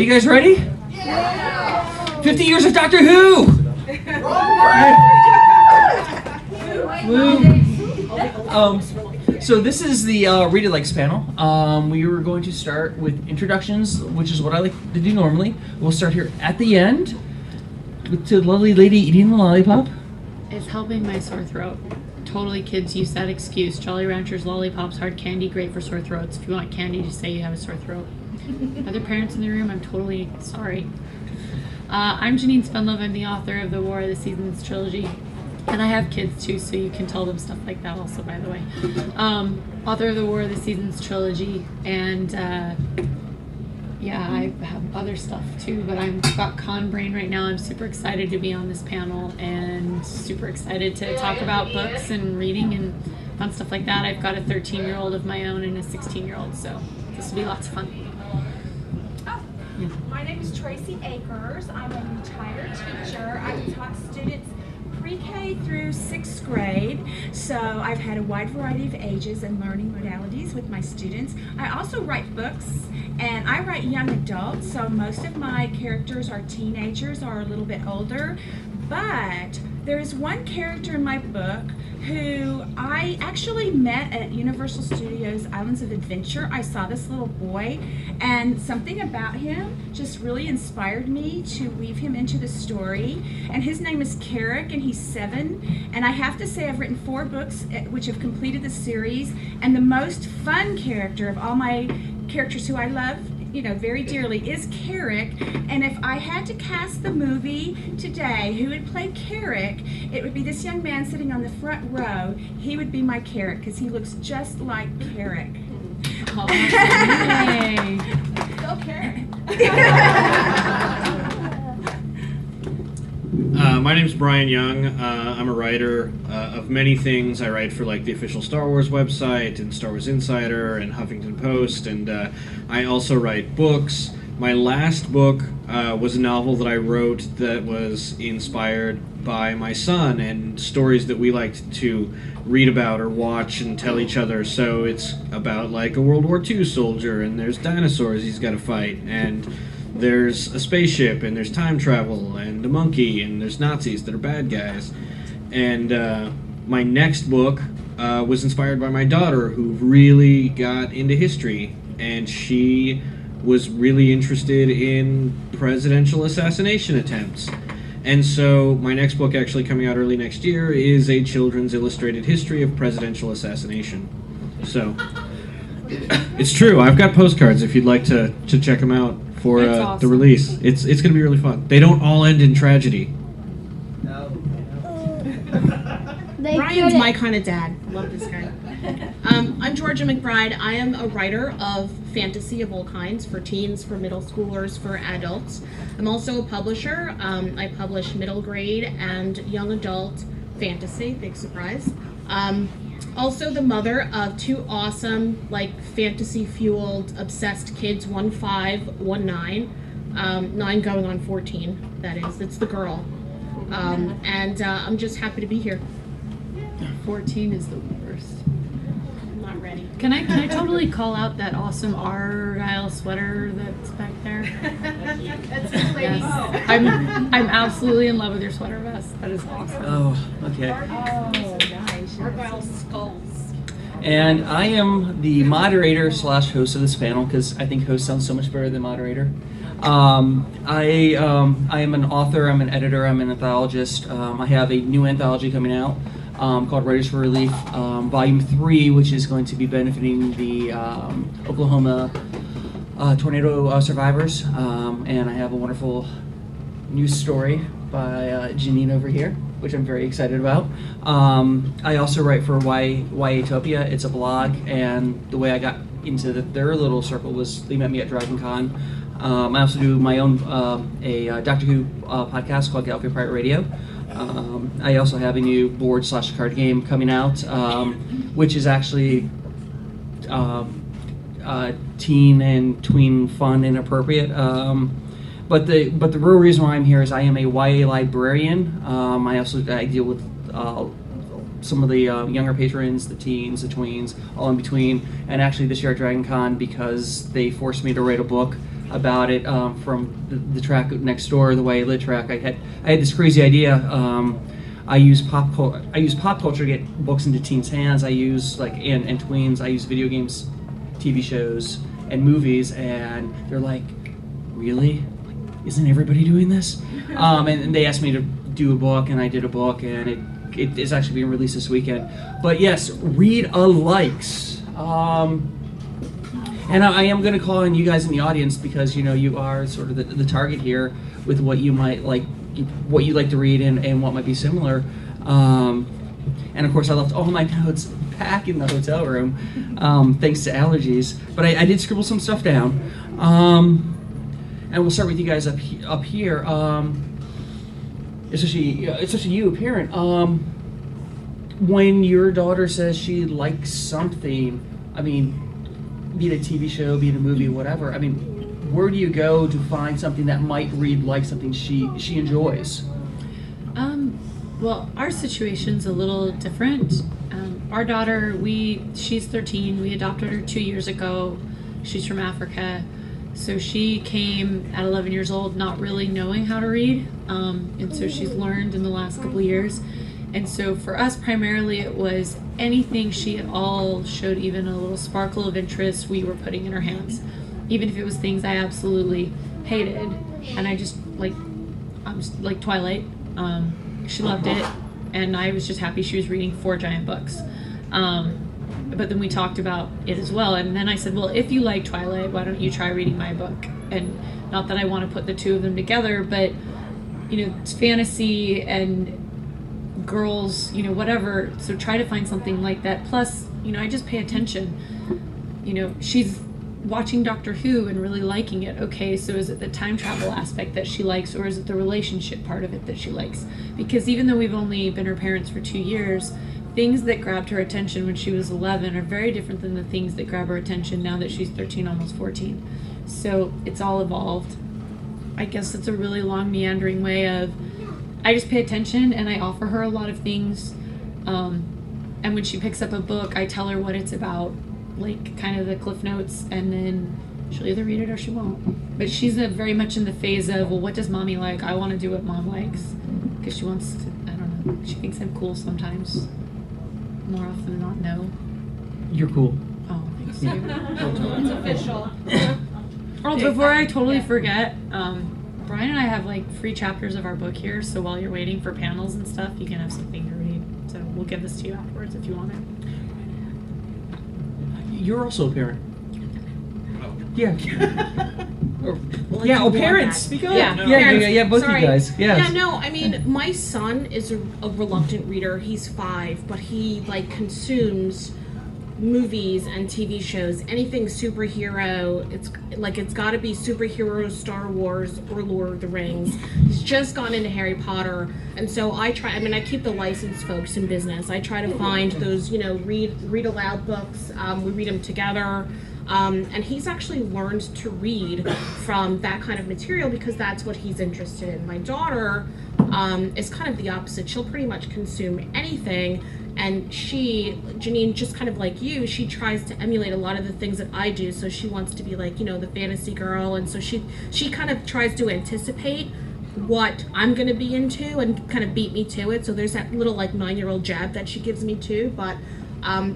You guys ready? Yeah! 50 years of Doctor Who! So this is the Read It Likes panel. We were going to start with introductions, which is what I like to do normally. We'll start here at the end with the lovely lady eating the lollipop. It's helping my sore throat. Totally, kids use that excuse. Jolly Ranchers, lollipops, hard candy, great for sore throats. If you want candy, just say you have a sore throat. Other parents in the room, I'm totally sorry. I'm Janine Spenlove. I'm the author of the War of the Seasons trilogy. And I have kids too, so you can tell them stuff like that also, by the way. Author of the War of the Seasons trilogy, and yeah, I have other stuff too, but I've got con brain right now. I'm super excited to be on this panel and super excited to talk about books and reading and fun stuff like that. I've got a 13-year-old of my own and a 16-year-old, so this will be lots of fun. My name is Tracy Akers. I'm a retired teacher. I've taught students pre-K through 6th grade, so I've had a wide variety of ages and learning modalities with my students. I also write books, and I write young adults, so most of my characters are teenagers or a little bit older, but there is one character in my book who I actually met at Universal Studios Islands of Adventure. I saw this little boy, and something about him just really inspired me to weave him into the story. And his name is Carrick, and he's 7. And I have to say I've written 4 books which have completed the series, and the most fun character of all my characters who I love, you know, very dearly, is Carrick. And if I had to cast the movie today, who would play Carrick, it would be this young man sitting on the front row. He would be my Carrick because he looks just like Carrick. Oh, yay. Go Carrick. My name's Brian Young. I'm a writer of many things. I write for like the official Star Wars website and Star Wars Insider and Huffington Post, and I also write books. My last book was a novel that I wrote that was inspired by my son and stories that we liked to read about or watch and tell each other. So it's about like a World War II soldier, and there's dinosaurs he's got to fight, and there's a spaceship, and there's time travel, and a monkey, and there's Nazis that are bad guys. And my next book was inspired by my daughter, who really got into history, and she was really interested in presidential assassination attempts. And so my next book, actually coming out early next year, is a children's illustrated history of presidential assassination. So it's true. I've got postcards if you'd like to check them out for awesome. The release. It's going to be really fun. They don't all end in tragedy. Brian's my kind of dad. Love this guy. I'm Georgia McBride. I am a writer of fantasy of all kinds, for teens, for middle schoolers, for adults. I'm also a publisher. I publish middle grade and young adult fantasy, big surprise. Also the mother of 2 awesome, like, fantasy-fueled, obsessed kids, 1-5, 1-9. 9 going on 14, that is. It's the girl. And I'm just happy to be here. 14 is the worst. I'm not ready. Can I totally call out that awesome Argyle sweater that's back there? That's his lady. Yes. I'm absolutely in love with your sweater vest. That is awesome. Oh, okay. Oh, nice. Argyle skulls. And I am the moderator / host of this panel, because I think host sounds so much better than moderator. I am an author, I'm an editor, I'm an anthologist. I have a new anthology coming out called Writers for Relief, Volume 3, which is going to be benefiting the Oklahoma tornado survivors. And I have a wonderful news story by Janine over here, which I'm very excited about. I also write for Yatopia. It's a blog, and the way I got into their little circle was they met me at DragonCon. I also do my own a Doctor Who podcast called Galaxy Pirate Radio. I also have a new board / card game coming out, which is actually teen and tween fun and appropriate. But the real reason why I'm here is I am a YA librarian. I deal with some of the younger patrons, the teens, the tweens, all in between. And actually this year at DragonCon, because they forced me to write a book about it from the track next door, the Why You Lit track. I had this crazy idea. I use pop culture to get books into teens' hands. I use and tweens. I use video games, TV shows, and movies, and they're like, really? Isn't everybody doing this? And they asked me to do a book, and I did a book, and it is actually being released this weekend. But yes, read alikes. And I am going to call on you guys in the audience because you are sort of the target here with what you might like, what you like to read, and what might be similar. And of course, I left all my notes back in the hotel room, thanks to allergies. But I did scribble some stuff down. And we'll start with you guys up here. Especially you, a parent. When your daughter says she likes something, I mean, be it a TV show, be it a movie, whatever, I mean, where do you go to find something that might read like something she enjoys? Well, our situation's a little different. Our daughter, she's 13. We adopted her 2 years ago. She's from Africa. So she came at 11 years old not really knowing how to read. And so she's learned in the last couple of years. And so for us, primarily, it was anything she at all showed even a little sparkle of interest, we were putting in her hands. Even if it was things I absolutely hated. And I just, like Twilight. She loved it. And I was just happy she was reading 4 giant books. But then we talked about it as well. And then I said, well, if you like Twilight, why don't you try reading my book? And not that I want to put the two of them together, but, it's fantasy and girls, whatever. So try to find something like that. Plus, I just pay attention. She's watching Doctor Who and really liking it. Okay, so is it the time travel aspect that she likes, or is it the relationship part of it that she likes? Because even though we've only been her parents for 2 years, things that grabbed her attention when she was 11 are very different than the things that grab her attention now that she's 13, almost 14. So it's all evolved. I guess it's a really long, meandering way of, I just pay attention and I offer her a lot of things. And when she picks up a book, I tell her what it's about, like kind of the cliff notes, and then she'll either read it or she won't. But she's very much in the phase of, well, what does mommy like? I want to do what mom likes. Because she wants to, I don't know, she thinks I'm cool sometimes. More often than not, no. You're cool. Oh, thanks. It's official. Oh, before I totally forget, Brian and I have free chapters of our book here, so while you're waiting for panels and stuff, you can have something to read. So we'll give this to you afterwards if you want it. You're also a parent. Oh. Yeah. Well, parents. Speak up. Yeah, Yeah, both Sorry. you guys. Yes. Yeah, no, I mean, my son is a reluctant reader. He's 5, but he consumes movies and TV shows, anything superhero. It's got to be superhero, Star Wars, or Lord of the Rings. He's just gone into Harry Potter, and so I keep the licensed folks in business. I try to find those, read aloud books. We read them together. And he's actually learned to read from that kind of material because that's what he's interested in. My daughter is kind of the opposite. She'll pretty much consume anything, and Janine, just kind of like you, she tries to emulate a lot of the things that I do. So she wants to be the fantasy girl, and so she kind of tries to anticipate what I'm going to be into and kind of beat me to it. So there's that little 9-year-old jab that she gives me too, but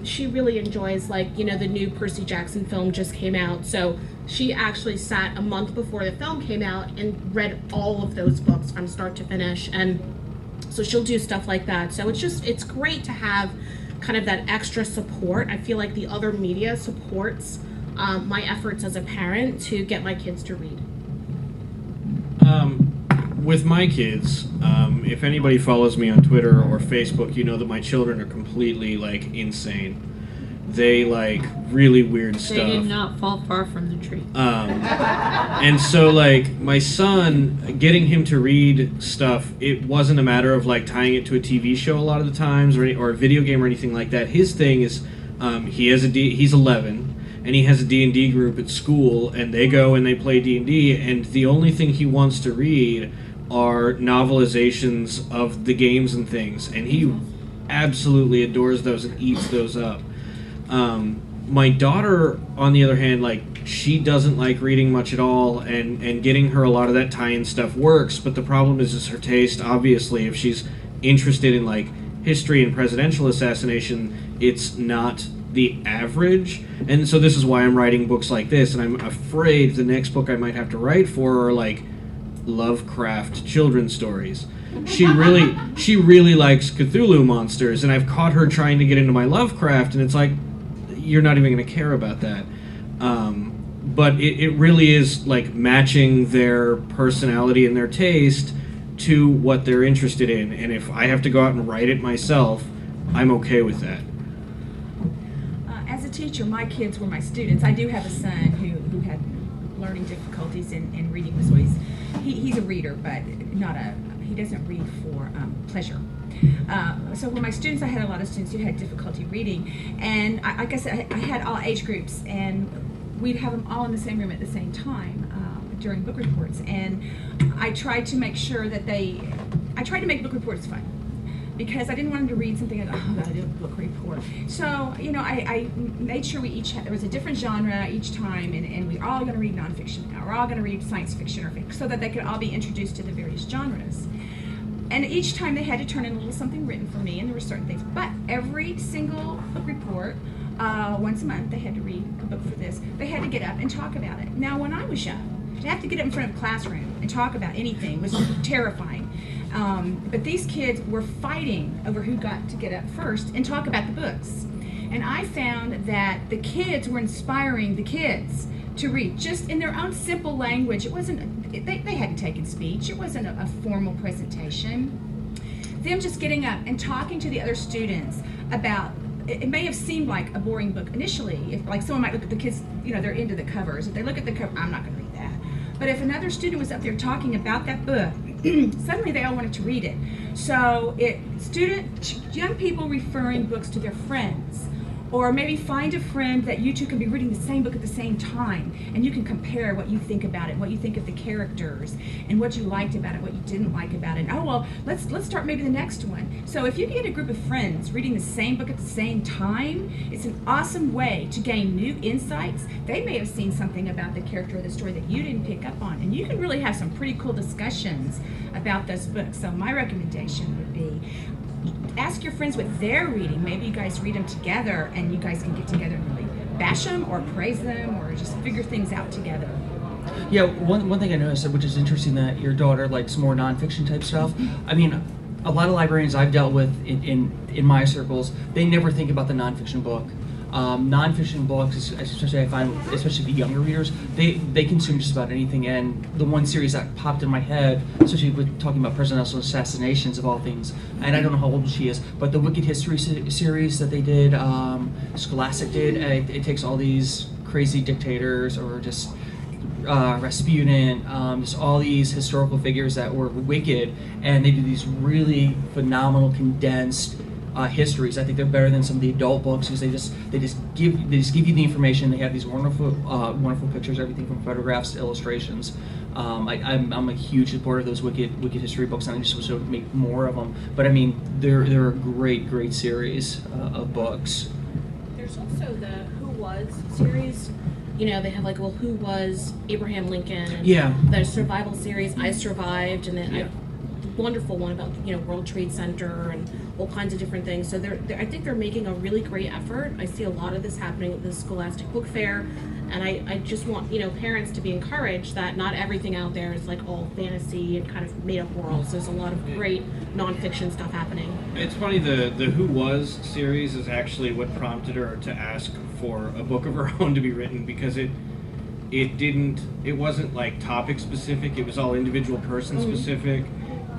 she really enjoys the new Percy Jackson film just came out, so she actually sat a month before the film came out and read all of those books from start to finish, and so she'll do stuff like that. So it's great to have kind of that extra support. I feel like the other media supports my efforts as a parent to get my kids to read. With my kids, if anybody follows me on Twitter or Facebook, you know that my children are completely insane. They like really weird stuff. They did not fall far from the tree. And so my son, getting him to read stuff, it wasn't a matter of tying it to a TV show a lot of the times or a video game or anything like that. His thing is he's 11. And he has a D&D group at school, and they go and they play D&D, and the only thing he wants to read are novelizations of the games and things, and he absolutely adores those and eats those up. My daughter, on the other hand, like, she doesn't like reading much at all, and getting her a lot of that tie-in stuff works, but the problem is her taste. Obviously, if she's interested in, like, history and presidential assassination, it's not the average. And so this is why I'm writing books like this, and I'm afraid the next book I might have to write for are, like, Lovecraft children's stories. She really likes Cthulhu monsters, and I've caught her trying to get into my Lovecraft, and it's like, you're not even going to care about that. But it really is like matching their personality and their taste to what they're interested in. And if I have to go out and write it myself, I'm okay with that. As a teacher, my kids were my students. I do have a son who had learning difficulties in reading. So he's a reader, but he doesn't read for pleasure. So for my students, I had a lot of students who had difficulty reading, and I guess I had all age groups, and we'd have them all in the same room at the same time during book reports. And I tried to make sure that I tried to make book reports fun, because I didn't want them to read something and, oh, I gotta do a book report. So, you know, I made sure there was a different genre each time, and we were all gonna read nonfiction, or we're all gonna read science fiction or fiction, so that they could all be introduced to the various genres. And each time they had to turn in a little something written for me, and there were certain things. But every single book report, once a month, they had to read a book for this. They had to get up and talk about it. Now, when I was young, to have to get up in front of a classroom and talk about anything was terrifying. But these kids were fighting over who got to get up first and talk about the books. And I found that the kids were inspiring the kids to read, just in their own simple language. It wasn't, they hadn't taken speech. It wasn't a formal presentation. Them just getting up and talking to the other students about, it may have seemed like a boring book initially. If, like, someone might look at the kids, you know, they're into the covers. If they look at the cover, I'm not going to read that. But if another student was up there talking about that book, suddenly they all wanted to read it. So young people referring books to their friends, or maybe find a friend that you two can be reading the same book at the same time, and you can compare what you think about it, what you think of the characters, and what you liked about it, what you didn't like about it. Oh, well, let's start maybe the next one. So if you get a group of friends reading the same book at the same time, it's an awesome way to gain new insights. They may have seen something about the character of the story that you didn't pick up on, and you can really have some pretty cool discussions about those books. So my recommendation would be, ask your friends what they're reading. Maybe you guys read them together, and you guys can get together and really bash them or praise them or just figure things out together. Yeah, one thing I noticed, which is interesting, that your daughter likes more nonfiction type stuff. I mean, a lot of librarians I've dealt with in my circles, they never think about the nonfiction book. Nonfiction books, especially I find, especially the younger readers, they consume just about anything. And the one series that popped in my head, especially with talking about presidential assassinations of all things, and I don't know how old she is, but the Wicked History series that they did, Scholastic did, it takes all these crazy dictators or just Rasputin, just all these historical figures that were wicked, and they do these really phenomenal condensed histories. I think they're better than some of the adult books, because they just give you the information. They have these wonderful pictures, everything from photographs to illustrations. I'm a huge supporter of those wicked history books, and I just wish they would make more of them. But I mean, they're a great series of books. There's also the Who Was series. You know, they have like, well, who was Abraham Lincoln? And yeah. The survival series, I Survived, and then the wonderful one about, you know, World Trade Center and all kinds of different things. So I think they're making a really great effort. I see a lot of this happening at the Scholastic Book Fair, and I just want, you know, parents to be encouraged that not everything out there is like all fantasy and kind of made up worlds. There's a lot of great nonfiction stuff happening. It's funny, the Who Was series is actually what prompted her to ask for a book of her own to be written, because it wasn't like topic specific, it was all individual person specific.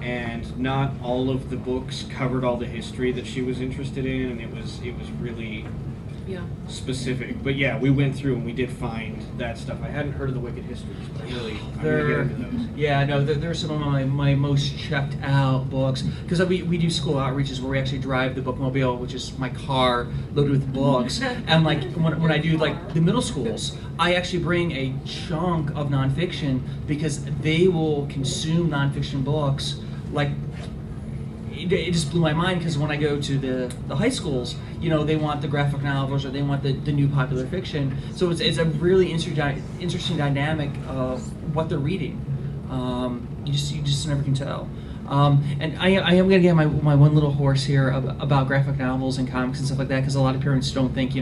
And not all of the books covered all the history that she was interested in, and it was really specific. But yeah, we went through and we did find that stuff. I hadn't heard of the Wicked Histories, but I'm gonna get into those. Yeah, no, they're some of my most checked out books, because we do school outreaches where we actually drive the bookmobile, which is my car loaded with books. And like when I do like the middle schools, I actually bring a chunk of nonfiction, because they will consume nonfiction books like it just blew my mind, because when I go to the high schools, they want the graphic novels, or they want the new popular fiction. So it's a really interesting dynamic of what they're reading. You just never can tell. And I am going to get my one little horse here about graphic novels and comics and stuff like that, because a lot of parents don't think,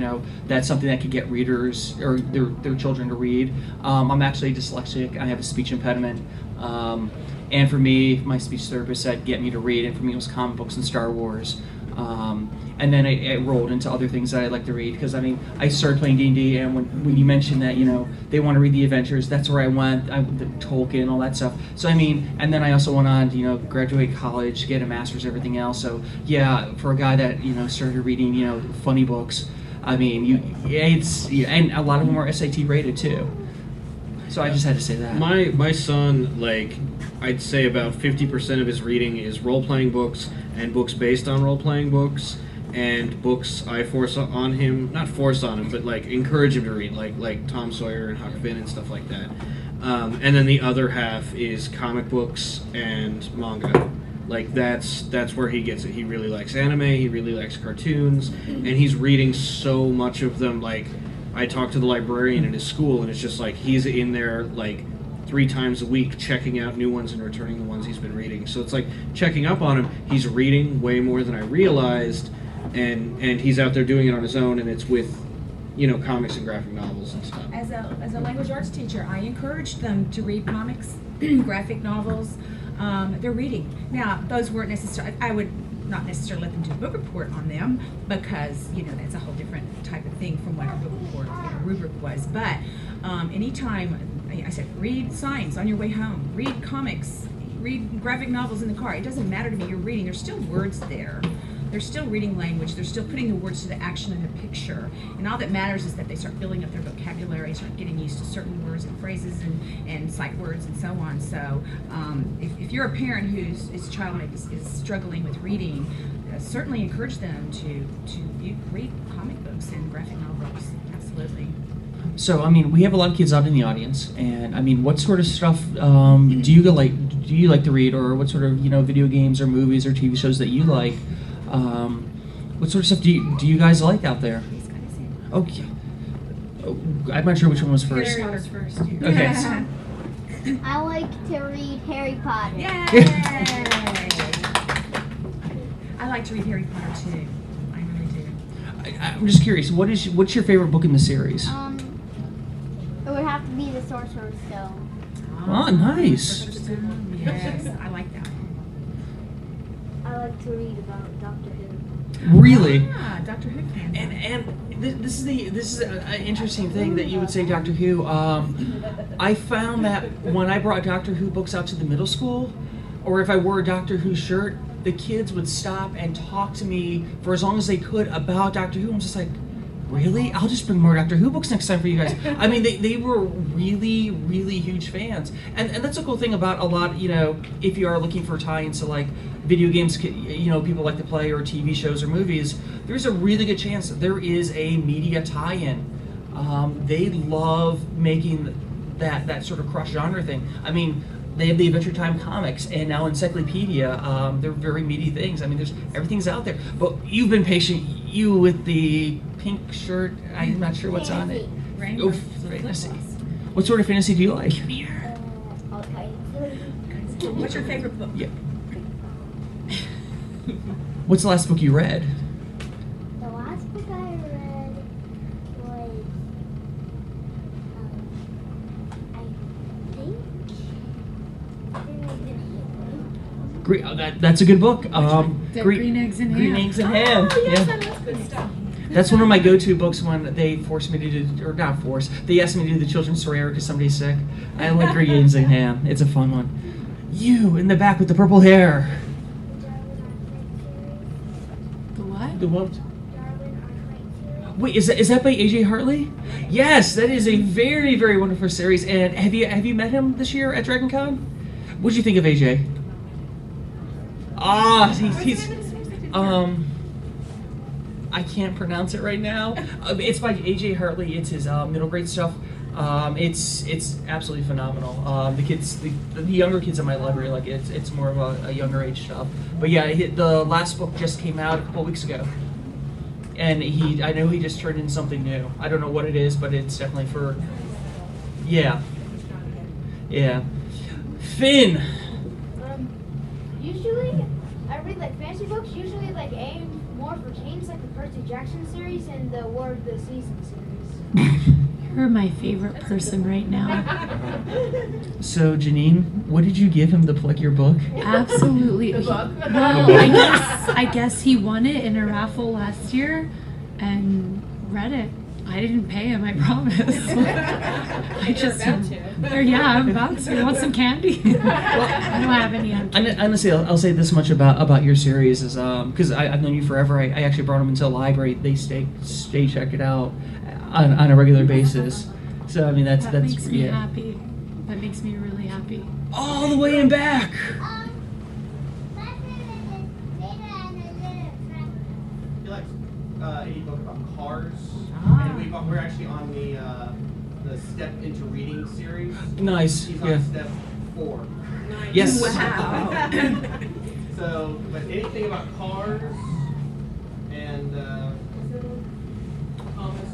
that's something that could get readers or their children to read. I'm actually dyslexic. I have a speech impediment. And for me, my speech therapist said, get me to read. And for me, it was comic books and Star Wars. And then it rolled into other things that I like to read, because I started playing D&D, and when you mentioned that they want to read the adventures, that's where I went. The Tolkien, all that stuff. So and then I also went on to graduate college, get a master's, everything else. So yeah, for a guy that started reading funny books, and a lot of them are SAT rated too. So I just had to say that. My son, I'd say about 50% of his reading is role-playing books and books based on role-playing books, and books I force on him, not force on him, but encourage him to read, like Tom Sawyer and Huck Finn and stuff like that. And then the other half is comic books and manga. That's where he gets it. He really likes anime, he really likes cartoons, and he's reading so much of them. I talk to the librarian at his school, and it's just he's in there 3 times a week checking out new ones and returning the ones he's been reading. So it's checking up on him. He's reading way more than I realized, and he's out there doing it on his own, and it's with comics and graphic novels and stuff. As a language arts teacher, I encouraged them to read comics, graphic novels. They're reading. Now, those weren't necessarily, I would not necessarily let them do a book report on them, because that's a whole different type of thing from what our book report rubric was. But anytime I said, read signs on your way home, read comics, read graphic novels in the car, it doesn't matter to me, you're reading, there's still words there. They're still reading language. They're still putting the words to the action in the picture. And all that matters is that they start building up their vocabulary, start getting used to certain words and phrases and sight words and so on. So if you're a parent whose child is struggling with reading, certainly encourage them to read comic books and graphic novels. Absolutely. So we have a lot of kids out in the audience, and what sort of stuff do you like to read, or what sort of video games or movies or TV shows that you like? What sort of stuff do you guys like out there? Okay. Oh, I'm not sure which one was first. Harry Potter's first. Okay. So. I like to read Harry Potter. Yay! I like to read Harry Potter too. I really do. I'm just curious. What's your favorite book in the series? It would have to be the Sorcerer's Stone. Oh, nice. Yes, I like that. I like to read about Doctor Who. Really? Ah, Doctor Who fan. And this is an interesting thing that you would say Doctor Who. I found that when I brought Doctor Who books out to the middle school, or if I wore a Doctor Who shirt, the kids would stop and talk to me for as long as they could about Doctor Who. I'm just like, really? I'll just bring more Doctor Who books next time for you guys. They were really, really huge fans. And that's a cool thing about a lot, if you are looking for tie-ins to video games, people like to play, or TV shows or movies, there's a really good chance that there is a media tie-in. They love making that sort of cross-genre thing. They have the Adventure Time comics, and now Encyclopedia. They're very meaty things. Everything's out there. But you've been patient. You with the pink shirt. I'm not sure what's on it. Rainbow. Fantasy. What sort of fantasy do you like? All kinds. What's your favorite book? Yeah. What's the last book you read? The last book I read was, I think, Green, that's a good book. Green Eggs and Ham. Green Eggs and Ham. Oh, yes, Yeah. I love good stuff. That's one of my go-to books when they force me to do, or not force, they ask me to do the children's story hour because somebody's sick. I like Green Eggs and Ham. It's a fun one. You in the back with the purple hair. The what? The what? Wait, is that by AJ Hartley? Yes, that is a very, very wonderful series. And have you met him this year at DragonCon? What did you think of AJ? I can't pronounce it right now. It's by A.J. Hartley. It's his middle grade stuff. It's absolutely phenomenal. The kids, the younger kids in my library, like it's more of a younger age stuff. But yeah, the last book just came out a couple weeks ago, and I know he just turned in something new. I don't know what it is, but it's definitely for, yeah. Finn. Usually, I read like fantasy books. Usually, like aim more for teens, like the Percy Jackson series and the War of the Seasons series. You're my favorite person right now. So Janine, what did you give him to plug your book? Absolutely. Well, I guess he won it in a raffle last year and read it. I didn't pay him, I promise. I just I'm about to. You want some candy? Well, I don't have any. Honestly, I'll say this much about your series is because I've known you forever. I actually brought them into the library. They stay check it out on a regular basis. So I mean that makes me happy. That makes me really happy. All the way and back. He likes a book about cars, and we're actually on the Step into Reading series. Nice. He's on step 4. Nice. Yes. Wow. So, but anything about cars and Thomas,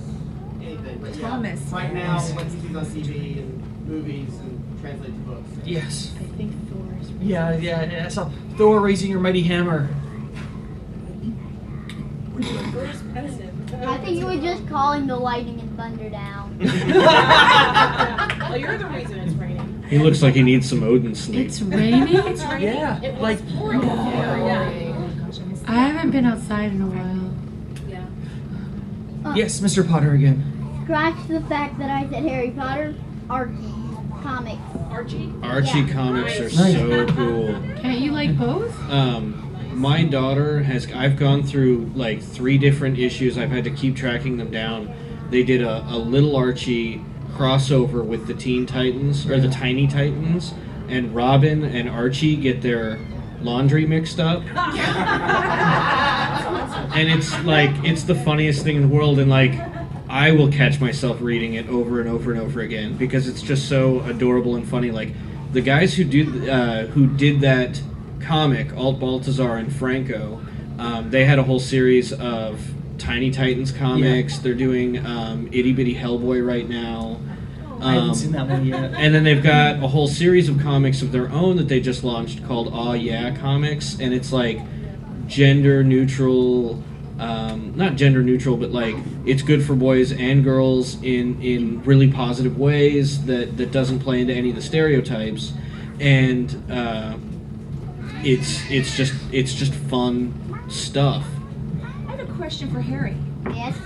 anything. But Thomas. Yeah, right now, what he sees on TV and movies and translates to books. Yes. I think Thor's. Yeah. I saw Thor raising your mighty hammer. I think you were just calling the lightning and thunder down. Well, you're the reason it's raining. He looks like he needs some Odin sleep. It's raining? It's raining. Yeah, It was like- pouring before. Yeah. I haven't been outside in a while. Yes, Mr. Potter again. Scratch the fact that I said Harry Potter, Archie, comics. Archie? Archie Yeah. comics are Nice. so cool. Can't you like both? My daughter I've gone through like 3 different issues. I've had to keep tracking them down. They did a Little Archie crossover with the Teen Titans, or the Tiny Titans, and Robin and Archie get their laundry mixed up. And it's the funniest thing in the world, and like, I will catch myself reading it over and over and over again because it's just so adorable and funny. Like, the guys who did that comic, Alt Baltazar and Franco, they had a whole series of Tiny Titans comics. They're doing Itty Bitty Hellboy right now. I haven't seen that one yet. And then they've got a whole series of comics of their own that they just launched called Aw Yeah Comics, and it's like gender neutral, not gender neutral, but like it's good for boys and girls in really positive ways that doesn't play into any of the stereotypes, and it's just fun stuff. I have a question for Harry. Yes.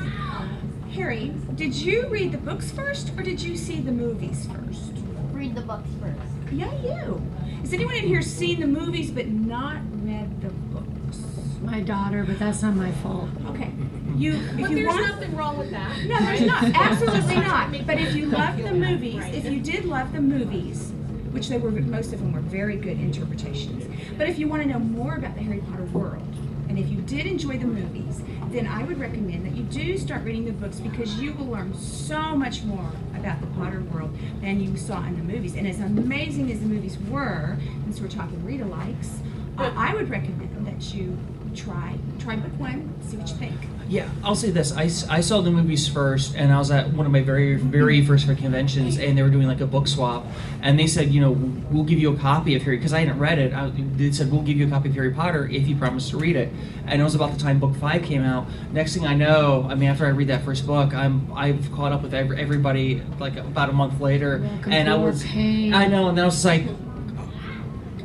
Harry, did you read the books first or did you see the movies first? Read the books first. Yeah, you. Has anyone in here seen the movies but not read the books? My daughter, but that's not my fault. Okay. But there's nothing wrong with that. No, there's not. Absolutely not. But if you love the movies, if you did love the movies, which most of them were very good interpretations. But if you want to know more about the Harry Potter world, and if you did enjoy the movies, then I would recommend that you do start reading the books because you will learn so much more about the Potter world than you saw in the movies. And as amazing as the movies were, since we're talking read-alikes, I would recommend that you try book 1, see what you think. Yeah, I'll say this. I saw the movies first, and I was at one of my very, very first conventions, and they were doing like a book swap, and they said, we'll give you a copy of Harry, because I hadn't read it. They said, we'll give you a copy of Harry Potter if you promise to read it. And it was about the time book 5 came out. Next thing I know, after I read that first book, I've caught up with everybody like about a month later, Welcome and to I our was, pain. I know, and I was just like,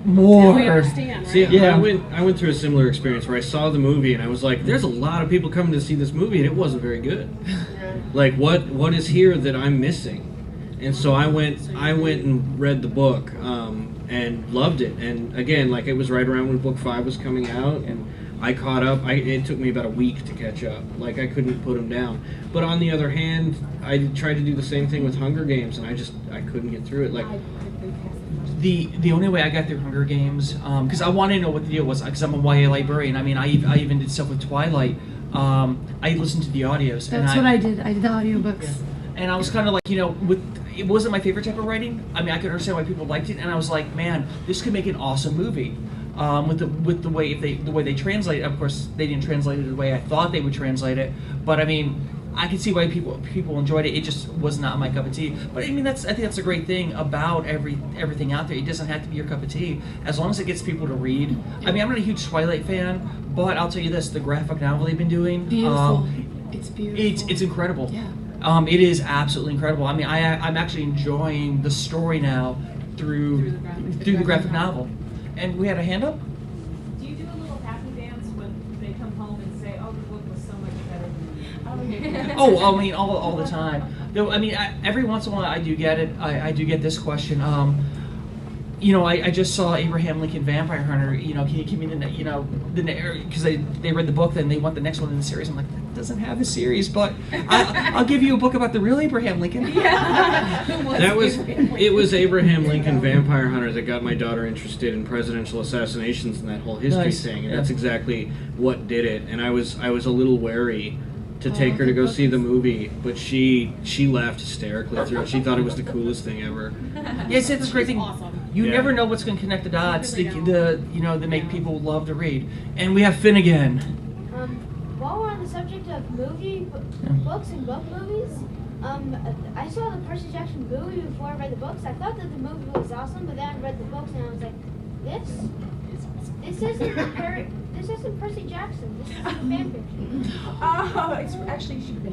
more. We understand, right? See, Yeah. I went through a similar experience where I saw the movie and I was like, "There's a lot of people coming to see this movie, and it wasn't very good. Like, what is here that I'm missing?" And so I went and read the book and loved it. And again, like it was right around when book 5 was coming out, and I caught up. It took me about a week to catch up. Like I couldn't put them down. But on the other hand, I tried to do the same thing with Hunger Games, and I couldn't get through it. Like. The only way I got through Hunger Games, because I wanted to know what the deal was, because I'm a YA librarian. I even did stuff with Twilight. I listened to the audios. That's what I did. I did the audiobooks. Yeah. And I was kind of like, it wasn't my favorite type of writing. I mean, I could understand why people liked it, and I was like, man, this could make an awesome movie. With the way they translate it. Of course, they didn't translate it the way I thought they would translate it, but I mean, I could see why people enjoyed it. It just was not my cup of tea. But I mean, I think that's a great thing about everything out there. It doesn't have to be your cup of tea as long as it gets people to read. I mean, I'm not a huge Twilight fan, but I'll tell you this: the graphic novel they've been doing, beautiful. It's beautiful. It's incredible. Yeah. It is absolutely incredible. I mean, I'm actually enjoying the story now through the graphic novel. And we had a hand up? Do you do a little happy dance when they come home and say, "Oh, the book was so much better than me"? Oh, I mean, all the time. Though, I mean, every once in a while I do get it. I do get this question. I just saw Abraham Lincoln Vampire Hunter. Can you give me because they read the book, then they want the next one in the series. I'm like, that doesn't have a series, but I'll give you a book about the real Abraham Lincoln. It was Abraham Lincoln Vampire Hunter that got my daughter interested in presidential assassinations and that whole history thing, and that's exactly what did it. And I was a little wary to take her to go see the movie, but she laughed hysterically through it. She thought it was the coolest thing ever. Yes, it's a great thing. Awesome. You never know what's going to connect the dots that make people love to read. And we have Finn again. While we're on the subject of books and book movies, I saw the Percy Jackson movie before I read the books. I thought that the movie was awesome, but then I read the books and I was like, this isn't Percy Jackson. This is a fan fiction. Oh, it's actually should have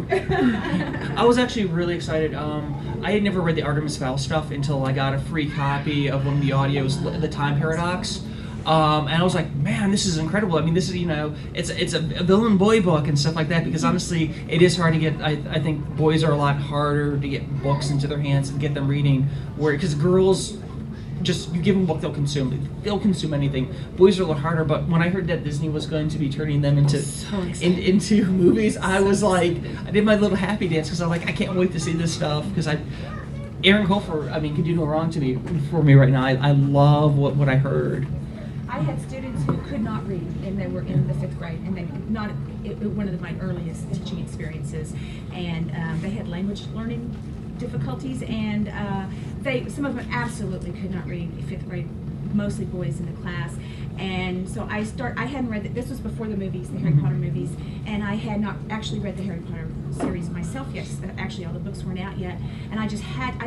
been I was actually really excited. I had never read the Artemis Fowl stuff until I got a free copy of one of the audios, The Time Paradox. And I was like, man, this is incredible. I mean, this is, it's a villain boy book and stuff like that, because honestly, it is hard to get, I think boys are a lot harder to get books into their hands and get them reading, because girls, just, you give them a book, they'll consume anything. Boys are a little harder, but when I heard that Disney was going to be turning them into movies, I was like, I did my little happy dance, because I'm like, I can't wait to see this stuff, because Aaron Colfer, can do no wrong for me right now. I love what I heard. I had students who could not read, and they were in the 5th grade, and one of my earliest teaching experiences, and they had language learning difficulties, and some of them absolutely could not read. 5th grade, mostly boys in the class, and so I hadn't read this was before the movies, the Harry Potter movies, and I had not actually read the Harry Potter series myself yet. Actually, all the books weren't out yet, and I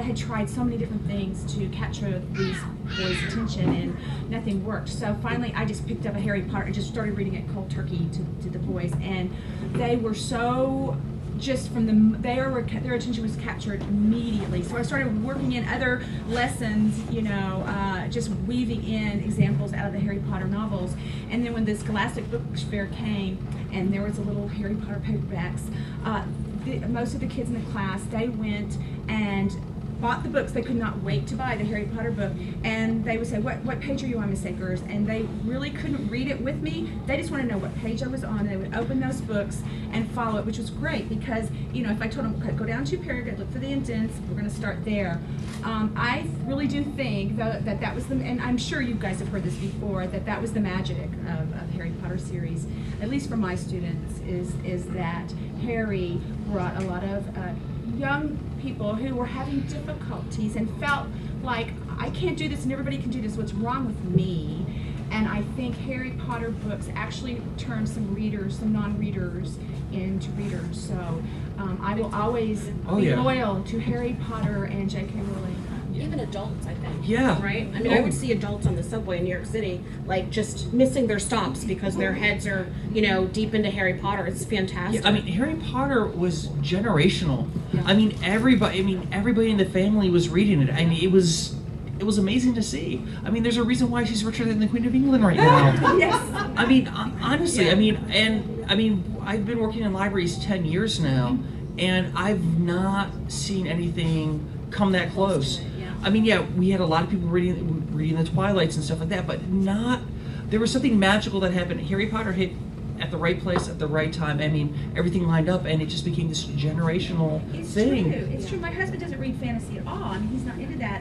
had tried so many different things to capture these boys' attention, and nothing worked. So finally, I just picked up a Harry Potter and just started reading it cold turkey to the boys, and they were so. Just from their attention was captured immediately. So I started working in other lessons, just weaving in examples out of the Harry Potter novels. And then when the Scholastic Book Fair came, and there was a little Harry Potter paperbacks, most of the kids in the class, they went and bought the books. They could not wait to buy the Harry Potter book, and they would say, what page are you on, Miss Akers? And they really couldn't read it with me. They just want to know what page I was on. They would open those books and follow it, which was great, because if I told them, okay, go down 2 paragraphs, look for the indents, we're going to start there. I really do think that was and I'm sure you guys have heard this before, that was the magic of Harry Potter series, at least for my students, is that Harry brought a lot of young people who were having difficulties and felt like, I can't do this and everybody can do this, what's wrong with me? And I think Harry Potter books actually turned some non-readers into readers. So I will always be loyal to Harry Potter and J.K. Rowling. Even adults, I think. Yeah. Right? I mean, I would see adults on the subway in New York City, like, just missing their stops because their heads are, deep into Harry Potter. It's fantastic. Yeah, Harry Potter was generational. Yeah. Everybody in the family was reading it. It was amazing to see. There's a reason why she's richer than the Queen of England right now. Yes. Honestly, I've been working in libraries 10 years now, and I've not seen anything come that close. We had a lot of people reading the Twilights and stuff like that, but there was something magical that happened. Harry Potter hit at the right place at the right time. I mean, everything lined up, and it just became this generational thing. It's true. My husband doesn't read fantasy at all. I mean, he's not into that.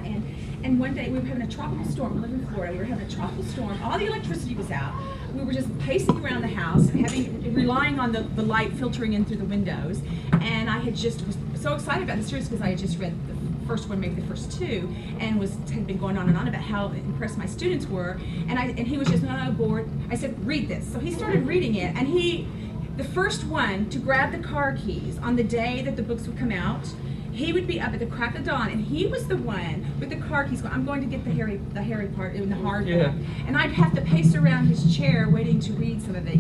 And one day we were having a tropical storm. We live in Florida. We were having a tropical storm. All the electricity was out. We were just pacing around the house, relying on the light filtering in through the windows. And I was so excited about the series because I had just read the first one, maybe the first two, and had been going on and on about how impressed my students were. And he was just not bored. I said, read this. So he started reading it, and the first one to grab the car keys on the day that the books would come out, he would be up at the crack of dawn, and he was the one with the car keys going, I'm going to get the Harry part in the hard one. And I'd have to pace around his chair waiting to read some of it,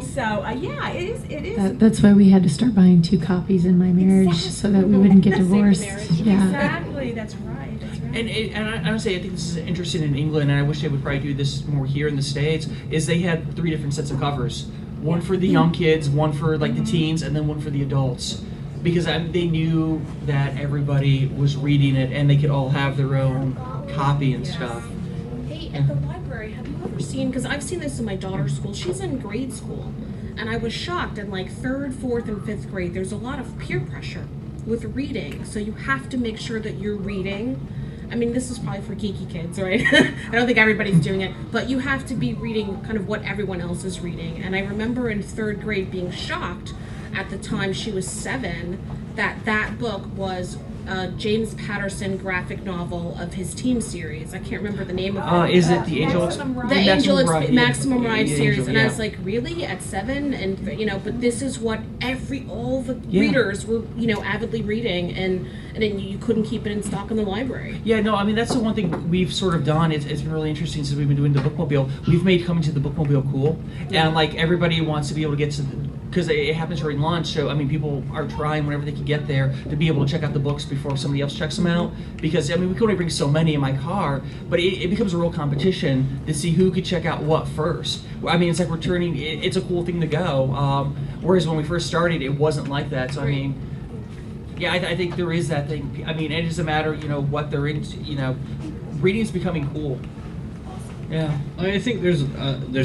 So, yeah, it is. That's why we had to start buying 2 copies in my marriage so that we wouldn't get divorced. Yeah. Exactly, that's right. And I would say I think this is interesting in England, and I wish they would probably do this more here in the States, is they had 3 different sets of covers. One for the young kids, one for like the teens, and then one for the adults. Because they knew that everybody was reading it, and they could all have their own copy and stuff. Hey, at the library, have you ever seen, because I've seen this in my daughter's school, she's in grade school, and I was shocked in like 3rd, 4th, and 5th grade, there's a lot of peer pressure with reading, so you have to make sure that you're reading. I mean, this is probably for geeky kids, right? I don't think everybody's doing it, but you have to be reading kind of what everyone else is reading. And I remember in 3rd grade being shocked at the time she was 7 that book was James Patterson graphic novel of his teen series. I can't remember the name of it. Is it the Angel? Maximum Ride series, and I was like, really, at 7? And but this is what all the readers were avidly reading, and then you couldn't keep it in stock in the library. Yeah, no, I mean that's the one thing we've sort of done. It's been really interesting since we've been doing the bookmobile. We've made coming to the bookmobile cool, and like everybody wants to be able to get to because it happens during lunch, so I mean people are trying whenever they can get there to be able to check out the books before somebody else checks them out, because I mean we can only bring so many in my car, but it becomes a real competition to see who could check out what first. I mean it's like it's a cool thing to go, whereas when we first started it wasn't like that. So I mean yeah, I think there is that thing. I mean it is a matter what they're into. Reading is becoming cool. Yeah, I think there's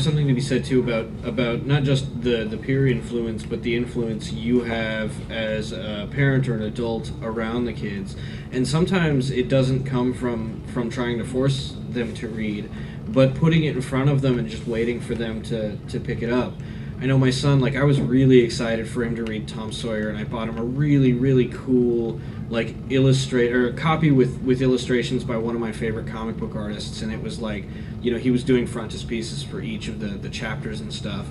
something to be said too about not just the peer influence, but the influence you have as a parent or an adult around the kids. And sometimes it doesn't come from trying to force them to read, but putting it in front of them and just waiting for them to pick it up. I know my son, like, I was really excited for him to read Tom Sawyer, and I bought him a really, really cool, like, copy with illustrations by one of my favorite comic book artists, and it was like, he was doing frontispieces for each of the chapters and stuff,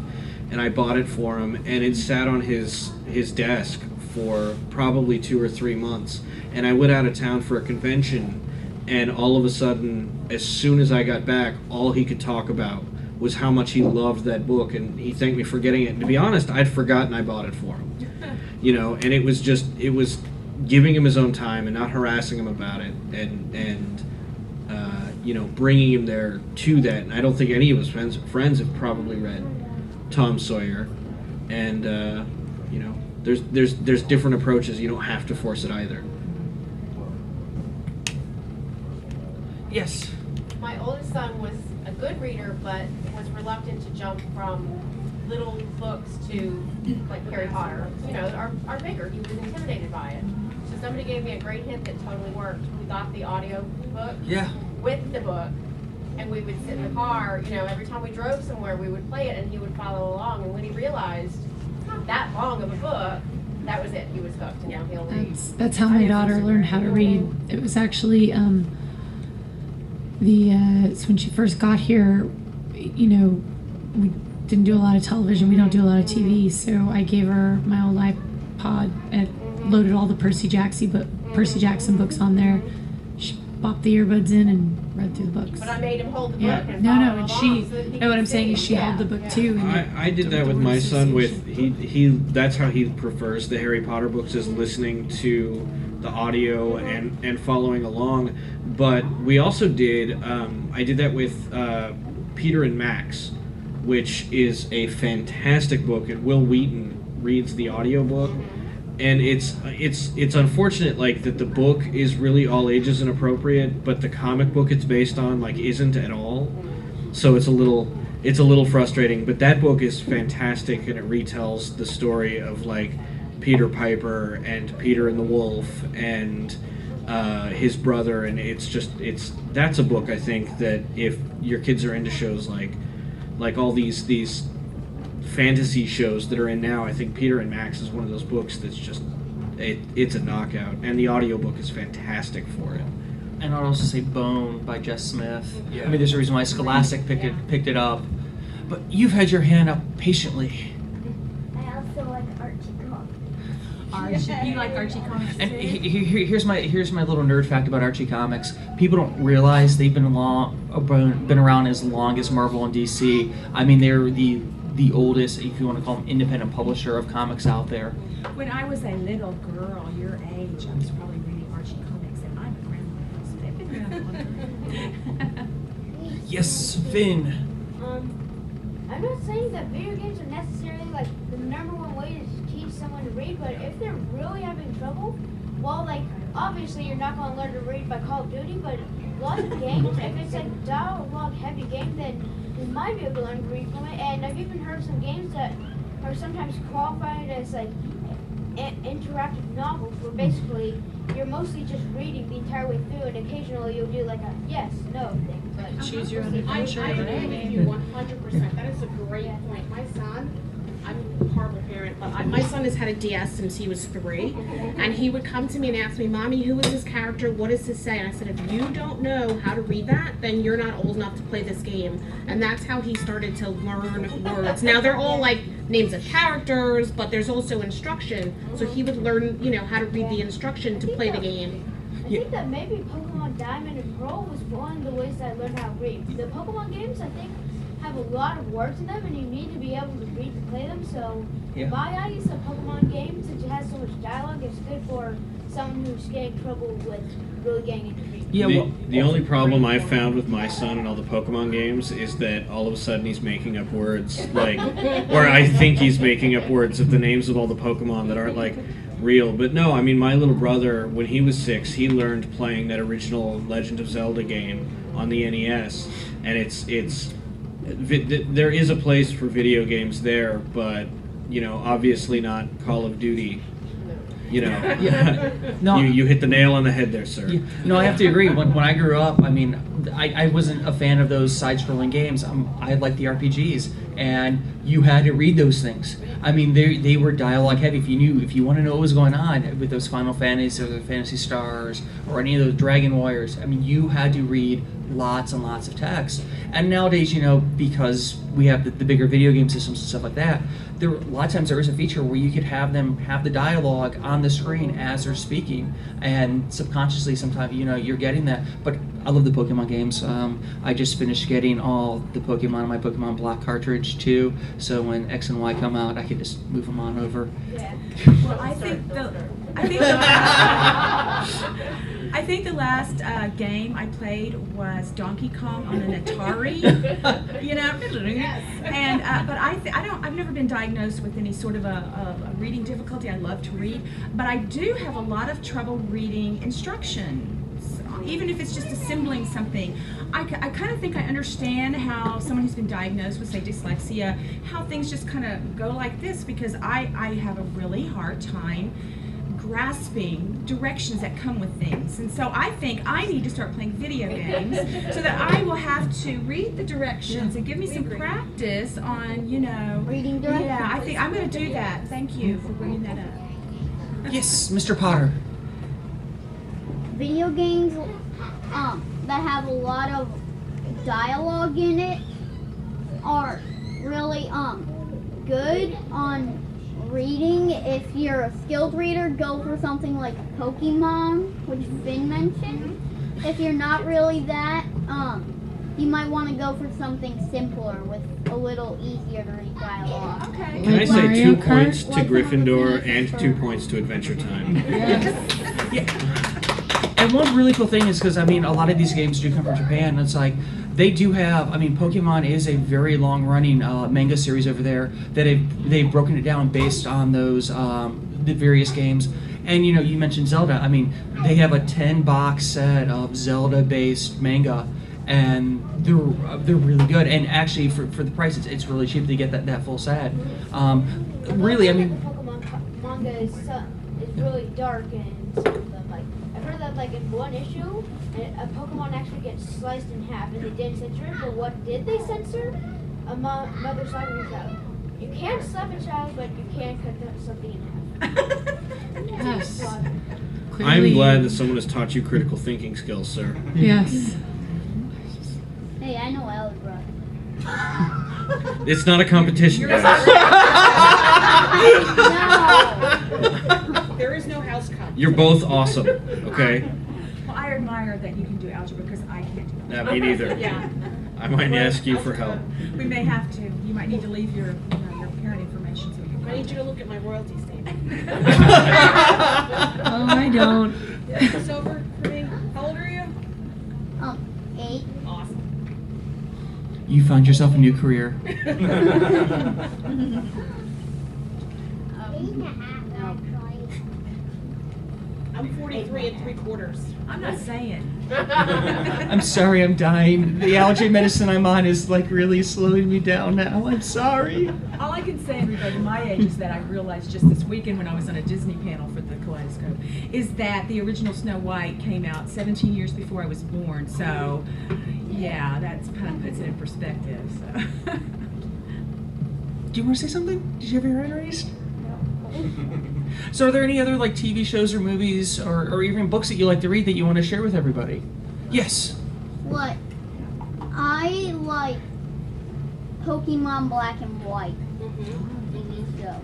and I bought it for him, and it sat on his desk for probably 2 or 3 months, and I went out of town for a convention, and all of a sudden, as soon as I got back, all he could talk about was how much he loved that book, and he thanked me for getting it. And to be honest, I'd forgotten I bought it for him. And it was giving him his own time and not harassing him about it, and bringing him there to that. And I don't think any of his friends have probably read Tom Sawyer, and there's different approaches. You don't have to force it either. Yes. My oldest son was a good reader, but was reluctant to jump from little books to like Harry Potter. Our bigger. He was intimidated by it. So somebody gave me a great hint that totally worked. We got the audio book with the book, and we would sit in the car. Every time we drove somewhere, we would play it, and he would follow along. And when he realized it's not that long of a book, that was it. He was hooked, and now he'll read. That's how my daughter learned how to read. It was actually so when she first got here, we didn't do a lot of television. We don't do a lot of TV. So I gave her my old iPod and loaded all the Percy Jackson books on there. She popped the earbuds in and read through the books. But I made him hold the book. And And she. No, what I'm saying is she held the book too. And I did that with my son. He that's how he prefers the Harry Potter books, is listening to the audio and following along. But we also did. I did that with Peter and Max, which is a fantastic book, and Will Wheaton reads the audiobook. And it's unfortunate, like, that the book is really all ages and appropriate, but the comic book it's based on, like, isn't at all. So it's a little it's a little frustrating. But that book is fantastic, and it retells the story of like Peter Piper and Peter and the Wolf and his brother, and that's a book I think that if your kids are into shows like all these fantasy shows that are in now, I think Peter and Max is one of those books that's just it's a knockout, and the audiobook is fantastic for it. And I'd also say Bone by Jess Smith. Yeah. I mean, there's a reason why Scholastic picked it up. But you've had your hand up patiently. I also like Archie comics. You like Archie comics And too? here's my little nerd fact about Archie comics. People don't realize they've been around as long as Marvel and DC. I mean, they're the oldest, if you want to call them, independent publisher of comics out there. When I was a little girl, your age, I was probably reading Archie comics, and I'm a grandma, so they've been around longer. Yes, Finn. I'm not saying that video games are necessarily like the number one way to teach someone to read, but if they're really having trouble, well, like obviously you're not going to learn to read by Call of Duty, but a lot of games, if it's like a dialogue heavy game, then you might be able to learn to read from it. And I've even heard some games that are sometimes qualified as like interactive novels, where basically you're mostly just reading the entire way through, and occasionally you'll do like a yes, no thing. But Choose your own I adventure. agree with you 100%. That is a great point. My son, I'm a horrible parent, but my son has had a DS since he was 3, and he would come to me and ask me, Mommy, who is this character? What does this say? And I said, if you don't know how to read that, then you're not old enough to play this game. And that's how he started to learn words. Now they're all like names of characters, but there's also instruction. So he would learn, how to read the instruction to play the game. I think that maybe Pokemon Diamond and Pearl was one of the ways that I learned how to read. The Pokemon games, I think, have a lot of words in them, and you need to be able to read to play them. So, Yeah. in my eyes, a Pokemon game, since it has so much dialogue, it's good for someone who's getting trouble with really getting into reading. Yeah, The only problem I've found with my son and all the Pokemon games is that all of a sudden he's making up words, like, or I think he's making up words of the names of all the Pokemon that aren't like real. But no, I mean, my little brother, when he was 6, he learned playing that original Legend of Zelda game on the NES, and there is a place for video games there, but obviously not Call of Duty. Yeah. No. You hit the nail on the head there, sir. Yeah, no, I have to agree. When I grew up, I mean, I wasn't a fan of those side-scrolling games. I liked the RPGs, and you had to read those things. I mean, they were dialogue heavy. If you want to know what was going on with those Final Fantasies or the Phantasy Stars or any of those Dragon Warriors, I mean, you had to read lots and lots of text. And nowadays, because we have the bigger video game systems and stuff like that, a lot of times there is a feature where you could have them have the dialogue on the screen as they're speaking, and subconsciously sometimes you're getting that. But I love the Pokemon games. I just finished getting all the Pokemon on my Pokemon Black cartridge too, so when X and Y come out, I can just move them on over. Yeah. Well, I think the last game I played was Donkey Kong on an Atari. And but I've never been diagnosed with any sort of a reading difficulty. I love to read, but I do have a lot of trouble reading instructions, even if it's just assembling something. I kind of think I understand how someone who's been diagnosed with, say, dyslexia, how things just kind of go like this, because I have a really hard time grasping directions that come with things. And so I think I need to start playing video games so that I will have to read the directions and give me some practice on, Reading directions. Yeah, I think I'm going to do that. Thank you for bringing that up. Yes, Mr. Potter. Video games that have a lot of dialogue in it are really good on reading. If you're a skilled reader, go for something like Pokemon, which Finn mentioned. If you're not really that, you might want to go for something simpler with a little easier to read dialogue. Okay. Can I say Mario 2 Kart? points to Gryffindor and 2 points to Adventure Time? And one really cool thing is because, a lot of these games do come from Japan, and it's like, they do have, Pokemon is a very long-running manga series over there that they've broken it down based on those, the various games. And, you mentioned Zelda. They have a 10-box set of Zelda-based manga, and they're really good. And actually, for the price, it's really cheap to get that full set. Really, I mean, the Pokemon manga is really dark and some of them, like, I've heard that, like, in one issue, a Pokemon actually gets sliced in half, and they didn't censor it, but what did they censor? A mother sliding his out. You can't slap a child, but you can cut something in half. Yes. I'm Clearly- glad that someone has taught you critical thinking skills, sir. Yes. Hey, I know algebra. It's not a competition, guys. No. There is no house cup. You're both awesome, okay? Well, I admire that you can do algebra because I can't do Nah, algebra. me neither. Yeah. I might ask you for help. We may have to. You might need to leave your parent information so you I need you to look at my royalty statement. Oh, I don't. It's over for me. How old are you? 8. Awesome. you find yourself a new career. 8.5, actually. I'm 43 3/4. I'm not saying. I'm sorry, I'm dying. The allergy medicine I'm on is like really slowing me down now. I'm sorry. All I can say, everybody my age, is that I realized just this weekend when I was on a Disney panel for the Kaleidoscope, is that the original Snow White came out 17 years before I was born. So, yeah, that kind of puts it in perspective. So. Do you want to say something? Did you have your hand raised? So are there any other like TV shows or movies or even books that you like to read that you want to share with everybody? Yes. What? I like Pokemon Black and White. So.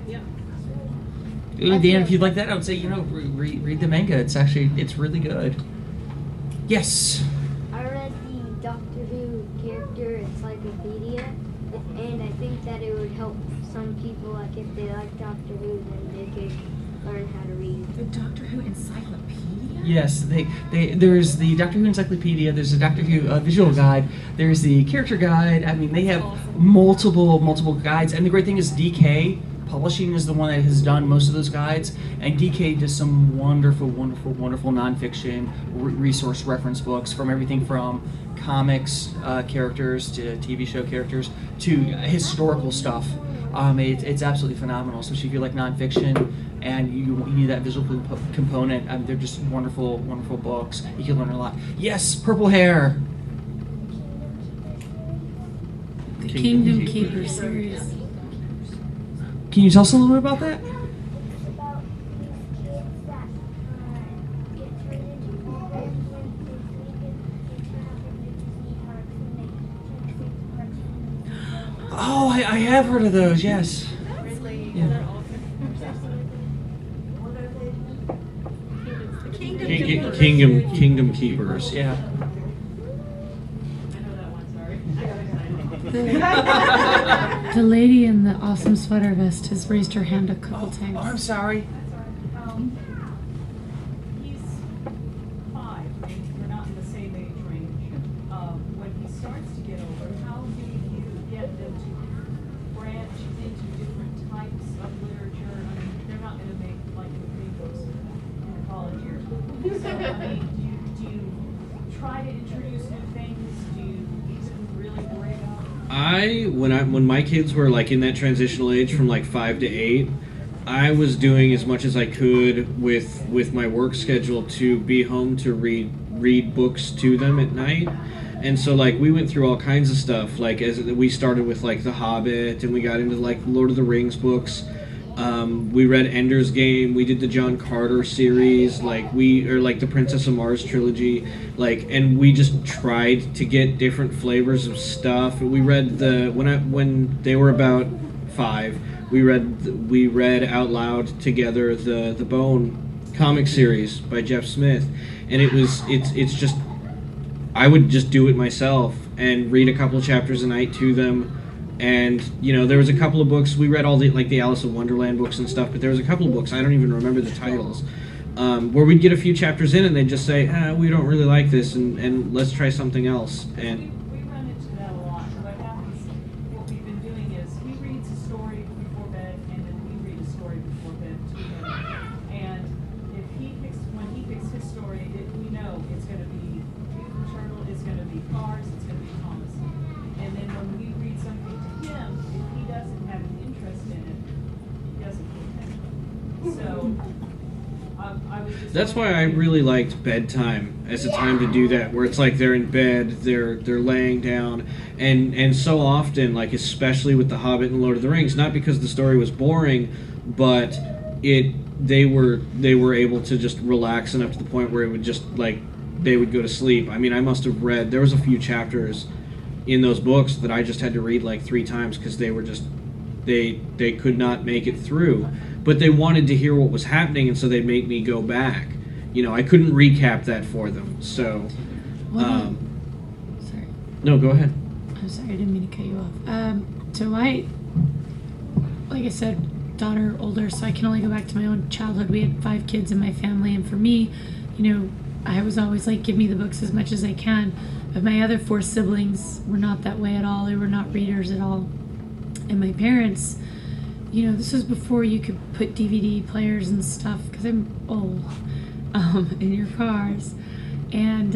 Ooh, Dan, if you'd like that, I would say, read the manga. It's really good. Yes. I read the Doctor Who character encyclopedia, and I think that it would help some people, like if they like Doctor Who, then they could learn how to read. The Doctor Who encyclopedia? Yes, there's the Doctor Who encyclopedia, there's a Doctor Who visual guide, there's the character guide. I mean, they have multiple guides, and the great thing is DK Publishing is the one that has done most of those guides, and DK does some wonderful nonfiction resource reference books from everything from comics characters to TV show characters to historical stuff. It's absolutely phenomenal, especially if you like nonfiction and you need that visual component. They're just wonderful books. You can learn a lot. Yes, Purple Hair. The Kingdom Keeper series. Can you tell us a little bit about that? It's about these kids that get turned into programs when they sleep and they Oh, I have heard of those. Yes. Really? Yeah. Kingdom Keepers. Yeah. I know that one, sorry. I got excited. The lady in the awesome sweater vest has raised her hand a couple Oh, times. I'm sorry. He's 5. We're not in the same age range. When he starts to get older, how do you get them to branch into different types of literature? I mean, they're not going to make like read books in the college years. So, I mean, do you try to introduce new things? Do you even really break up? When my kids were like in that transitional age from like 5 to 8, I was doing as much as I could with my work schedule to be home to read books to them at night. And so like we went through all kinds of stuff. Like as we started with like The Hobbit, and we got into like Lord of the Rings books. We read Ender's Game. We did the John Carter series, like the Princess of Mars trilogy, and we just tried to get different flavors of stuff. We read when they were about 5, we read out loud together the Bone comic series by Jeff Smith, and it's just I would just do it myself and read a couple chapters a night to them. And there was a couple of books we read, all the Alice in Wonderland books and stuff, but there was a couple of books, I don't even remember the titles, where we'd get a few chapters in and they'd just say, we don't really like this, and let's try something else. And We run into that a lot. What happens, what we've been doing is he reads a story before bed, and then we read a story before bed to him. And when he picks his story, we know it's going to be Doom Turtle, it's going to be Cars, That's why I really liked bedtime as a time to do that, where it's like they're in bed, they're laying down, and so often, like especially with The Hobbit and Lord of the Rings, not because the story was boring, but they were able to just relax enough to the point where it would just like they would go to sleep. I mean, I must have read, there was a few chapters in those books that I just had to read like 3 times because they were just they could not make it through, but they wanted to hear what was happening, and so they'd make me go back. You know, I couldn't recap that for them. So, sorry. No, go ahead. I'm sorry, I didn't mean to cut you off. So like I said, daughter older, so I can only go back to my own childhood. We had 5 kids in my family, and for me, you know, I was always like, give me the books as much as I can. But my other 4 siblings were not that way at all. They were not readers at all. And my parents, you know, this was before you could put DVD players and stuff, because I'm old, in your cars. And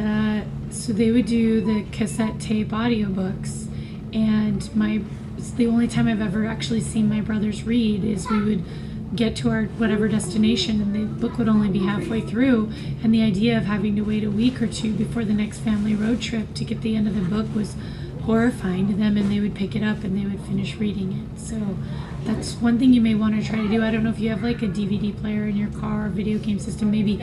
so they would do the cassette tape audiobooks. And it's the only time I've ever actually seen my brothers read is we would get to our whatever destination and the book would only be halfway through, and the idea of having to wait a week or 2 before the next family road trip to get the end of the book was horrifying to them, and they would pick it up and they would finish reading it. So that's one thing you may want to try to do. I don't know if you have like a DVD player in your car or video game system. Maybe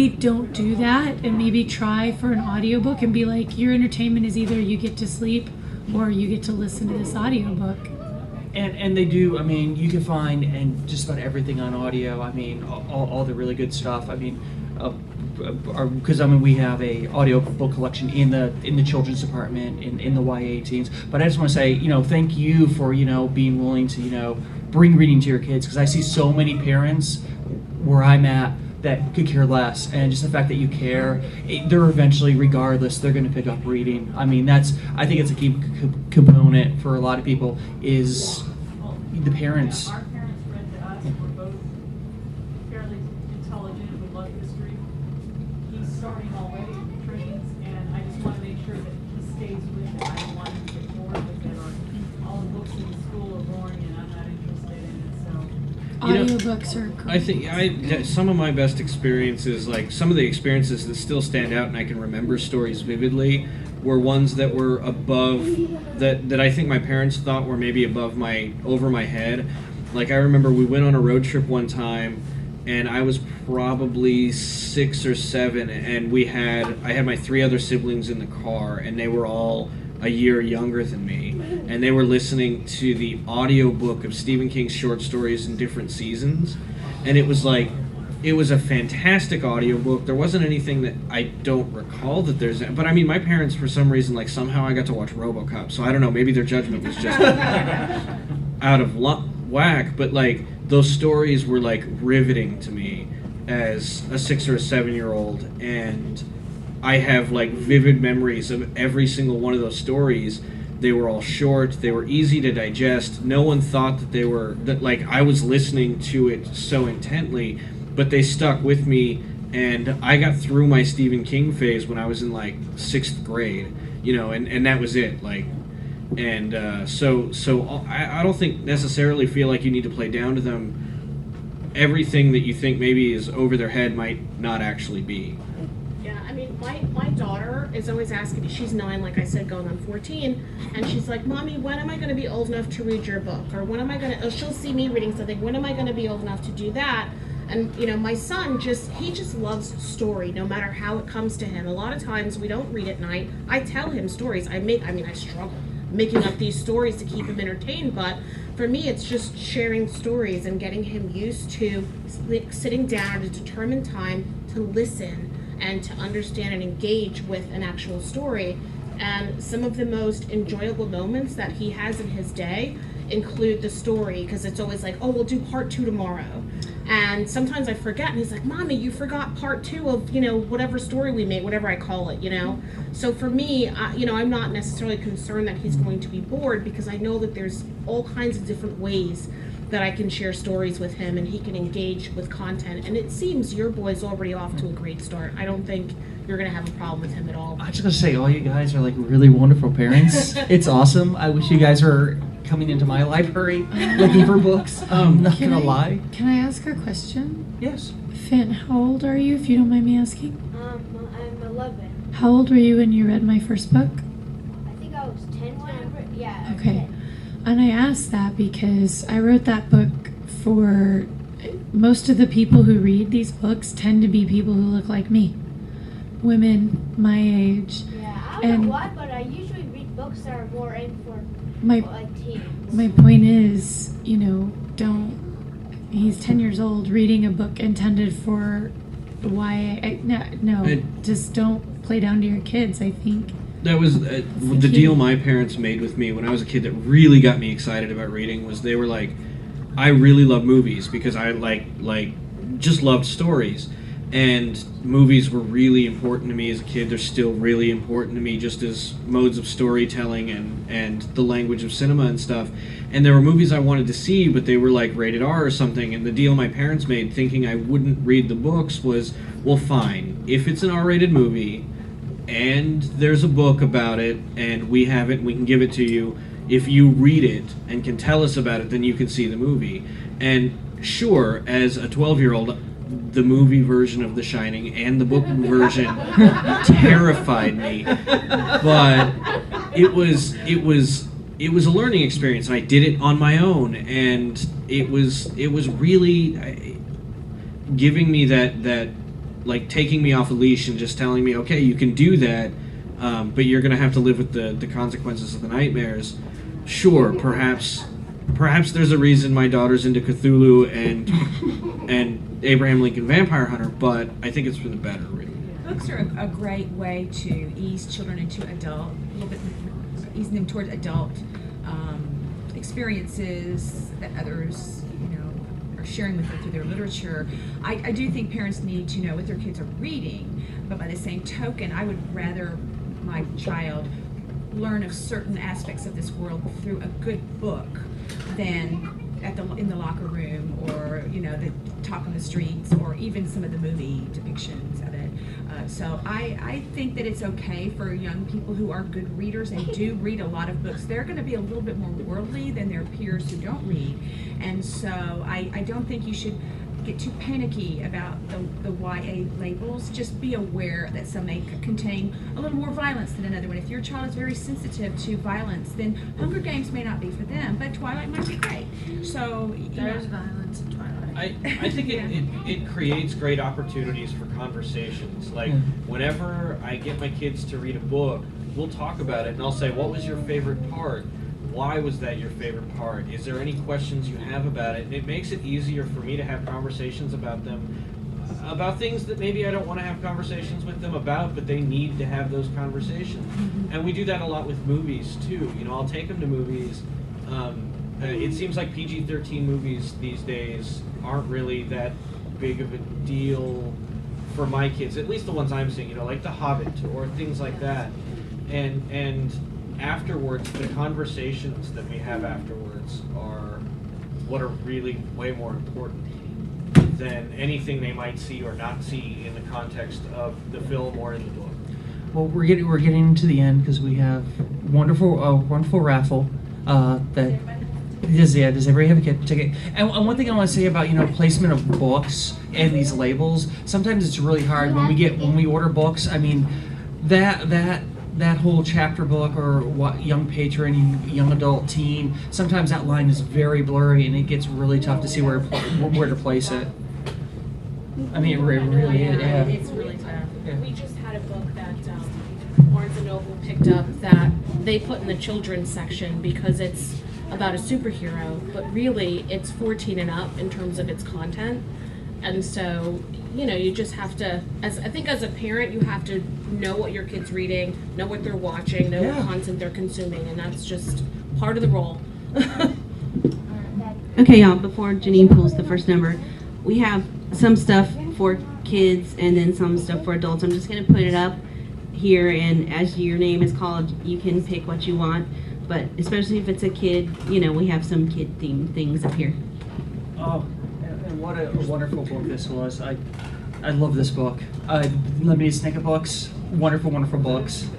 don't do that, and maybe try for an audiobook and be like, your entertainment is either you get to sleep or you get to listen to this audiobook. And they do, I mean, you can find and just about everything on audio. I mean, all the really good stuff. I mean, because we have a audio book collection in the children's department in the YA teens. But I just want to say, you know, thank you for, you know, being willing to, you know, bring reading to your kids, because I see so many parents where I'm at that could care less, and just the fact that you care, they're eventually, regardless, they're going to pick up reading. I mean, I think it's a key component for a lot of people is the parents. Our parents read to us. We're both fairly intelligent. We love history. He's starting already with trains, and I just want to make sure that he stays with it. I don't want him to get bored with it, or all the books in the school are boring and I'm not interested in it. So. Audiobooks are great. I think some of my best experiences, like some of the experiences that still stand out and I can remember stories vividly, were ones that were above, that I think my parents thought were maybe over my head. Like I remember we went on a road trip one time, and I was probably 6 or 7, and I had my 3 other siblings in the car, and they were all a year younger than me, and they were listening to the audiobook of Stephen King's short stories in different seasons, and it was a fantastic audiobook. There wasn't anything that I don't recall that there's, but I mean, my parents, for some reason, like somehow I got to watch RoboCop, so I don't know, maybe their judgment was just out of whack, but like those stories were like riveting to me as a 6 or a 7-year-old, and I have like vivid memories of every single one of those stories. They were all short, they were easy to digest. No one thought that like I was listening to it so intently, but they stuck with me, and I got through my Stephen King phase when I was in like 6th grade, you know, and that was it. Like, and so I don't think necessarily feel like you need to play down to them. Everything that you think maybe is over their head might not actually be. I mean, my daughter is always asking, she's 9, like I said, going on 14, and she's like, Mommy, when am I going to be old enough to read your book? Or when am I going to, she'll see me reading something, when am I going to be old enough to do that? And, you know, my son he just loves story, no matter how it comes to him. A lot of times we don't read at night. I tell him stories. I struggle making up these stories to keep him entertained, but for me, it's just sharing stories and getting him used to sitting down at a determined time to listen and to understand and engage with an actual story. And some of the most enjoyable moments that he has in his day include the story, because it's always like, oh, we'll do part 2 tomorrow. And sometimes I forget, and he's like, Mommy, you forgot part 2 of, you know, whatever story we made, whatever I call it, you know? So for me, you know, I'm not necessarily concerned that he's going to be bored, because I know that there's all kinds of different ways that I can share stories with him and he can engage with content. And it seems your boy's already off to a great start. I don't think you're going to have a problem with him at all. I was just going to say, all you guys are like really wonderful parents. It's awesome. I wish you guys were coming into my library looking for books. I'm not gonna lie. Can I ask a question? Yes. Finn, how old are you, if you don't mind me asking? I'm 11. How old were you when you read my first book? I think I was 10 when I read. Yeah. Okay. And I asked that because I wrote that book for most of the people who read these books tend to be people who look like me. Women my age. Yeah, I don't know why, but I usually read books that are more in for like teens. My point is, he's 10 years old reading a book intended for just don't play down to your kids, I think. That was the deal my parents made with me when I was a kid that really got me excited about reading. Was they were like, I really love movies because I just loved stories, and movies were really important to me as a kid. They're still really important to me, just as modes of storytelling and the language of cinema and stuff. And there were movies I wanted to see, but they were like rated R or something. And the deal my parents made, thinking I wouldn't read the books, was, well, fine, if it's an R-rated movie and there's a book about it and we have it and we can give it to you, if you read it and can tell us about it, then you can see the movie. And sure, as a 12-year-old, the movie version of The Shining and the book version terrified me, but it was a learning experience, and I did it on my own, and it was really giving me that like taking me off a leash and just telling me, okay, you can do that, but you're going to have to live with the consequences of the nightmares. Sure, perhaps there's a reason my daughter's into Cthulhu and Abraham Lincoln Vampire Hunter, but I think it's for the better, really. Books are a great way to ease children into easing them toward adult experiences that others, are sharing with them through their literature. I do think parents need to know what their kids are reading, but by the same token, I would rather my child learn of certain aspects of this world through a good book than in the locker room, or the talk on the streets, or even some of the movie depictions of it. So I think that it's okay for young people who are good readers and do read a lot of books. They're going to be a little bit more worldly than their peers who don't read, and so I don't think you should get too panicky about the YA labels. Just be aware that some may contain a little more violence than another one. If your child is very sensitive to violence, then Hunger Games may not be for them, but Twilight might be great. So there's violence in Twilight. I think it creates great opportunities for conversations. Like whenever I get my kids to read a book, we'll talk about it, and I'll say, what was your favorite part? Why was that your favorite part? Is there any questions you have about it? And it makes it easier for me to have conversations about them, about things that maybe I don't want to have conversations with them about, but they need to have those conversations. And we do that a lot with movies too. I'll take them to movies. It seems like PG-13 movies these days aren't really that big of a deal for my kids, at least the ones I'm seeing, like The Hobbit or things like that. And afterwards, the conversations that we have afterwards are what are really way more important than anything they might see or not see in the context of the film or in the book. Well, we're getting to the end because we have wonderful raffle that. Does everybody have a ticket? And one thing I want to say about placement of books and these labels, sometimes it's really hard when we order books. I mean, that whole chapter book or young patron, young adult, teen, sometimes that line is very blurry and it gets really tough to see where to place it. I mean, it really is. Yeah. It's really tough. Yeah. We just had a book that Barnes & Noble picked up that they put in the children's section because it's about a superhero, but really it's 14 and up in terms of its content. And so, you just have to, as a parent, you have to know what your kid's reading, know what they're watching, know what content they're consuming, and that's just part of the role. Okay, y'all, before Janine pulls the first number, we have some stuff for kids and then some stuff for adults. I'm just going to put it up here, and as your name is called, you can pick what you want. But especially if it's a kid, we have some kid-themed things up here. Oh, and what a wonderful book this was. I love this book. Limited Snicket books, wonderful books.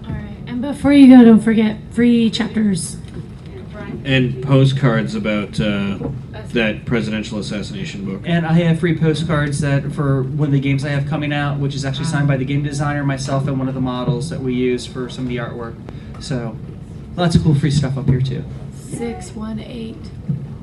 All right, and before you go, don't forget free chapters. And postcards about that presidential assassination book. And I have free postcards that for one of the games I have coming out, which is actually signed by the game designer, myself, and one of the models that we use for some of the artwork. So lots of cool free stuff up here too. 618.